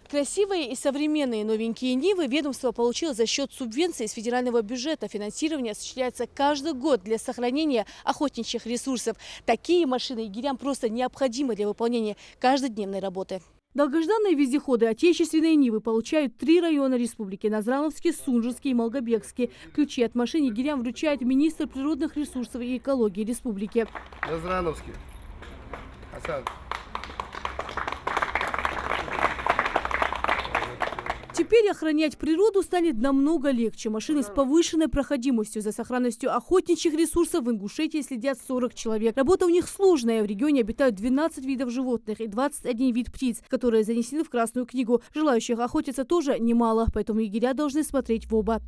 Красивые и современные новенькие Нивы ведомство получило за счет субвенций из федерального бюджета. Финансирование осуществляется каждый год для сохранения охотничьих ресурсов. Такие машины егерям просто необходимы для выполнения каждодневной работы. Долгожданные вездеходы отечественные Нивы получают 3 района республики – Назрановский, Сунжинский и Малгобекский. Ключи от машин егерям вручает министр природных ресурсов и экологии республики. Назрановский. Асан. Теперь охранять природу станет намного легче. Машины с повышенной проходимостью. За сохранностью охотничьих ресурсов в Ингушетии следят 40 человек. Работа у них сложная. В регионе обитают 12 видов животных и 21 вид птиц, которые занесены в Красную книгу. Желающих охотиться тоже немало, поэтому егеря должны смотреть в оба.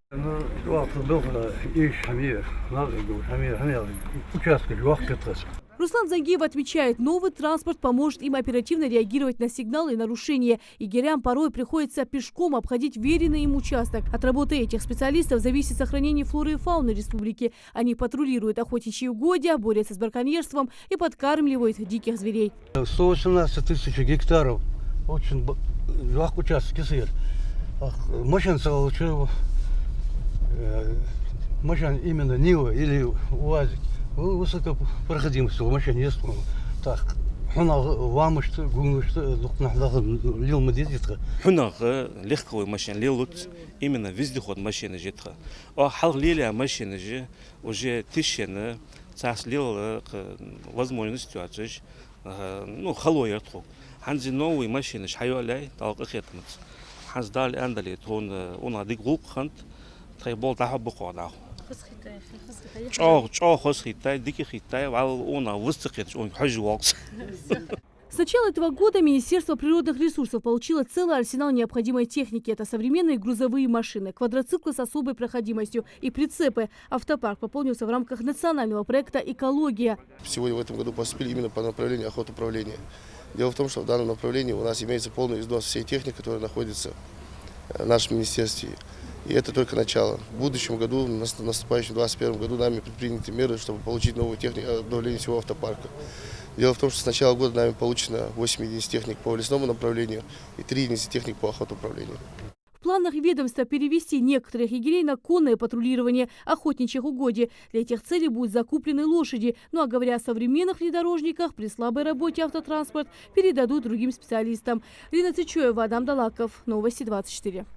Руслан Зангиев отмечает, новый транспорт поможет им оперативно реагировать на сигналы и нарушения. Егерям порой приходится пешком обходить веренный им участок. От работы этих специалистов зависит сохранение флоры и фауны республики. Они патрулируют охотничьи угодья, борются с браконьерством и подкармливают диких зверей. 118 тысяч гектаров. Очень участки сыр. Машин именно Нива или УАЗик. Высокопроходимость у машин есть. Так, легковой машин лилут именно вездеход машины жетха. А халлиля машины же уже тысячи цас лил возможностью отжечь халой артху. Ханзи новые машины шайоляй талка хетмц. Хаздал андали тон он адик гук хант требол тахаб бухода. С начала этого года Министерство природных ресурсов получило целый арсенал необходимой техники. Это современные грузовые машины, квадроциклы с особой проходимостью и прицепы. Автопарк пополнился в рамках национального проекта «Экология». Сегодня в этом году поступили именно по направлению охотуправления. Дело в том, что в данном направлении у нас имеется полный износ всей техники, которая находится в нашем министерстве. И это только начало. В будущем году, в наступающем 2021 году, нами предприняты меры, чтобы получить новую технику, обновление всего автопарка. Дело в том, что с начала года нами получено 8 единиц техник по лесному направлению и 3 единицы техник по охотуправлению. В планах ведомства перевести некоторых егерей на конное патрулирование охотничьих угодий. Для этих целей будут закуплены лошади. Ну а говоря о современных внедорожниках, при слабой работе автотранспорт передадут другим специалистам. Лина Цичоева, Адам Далаков, Новости 24.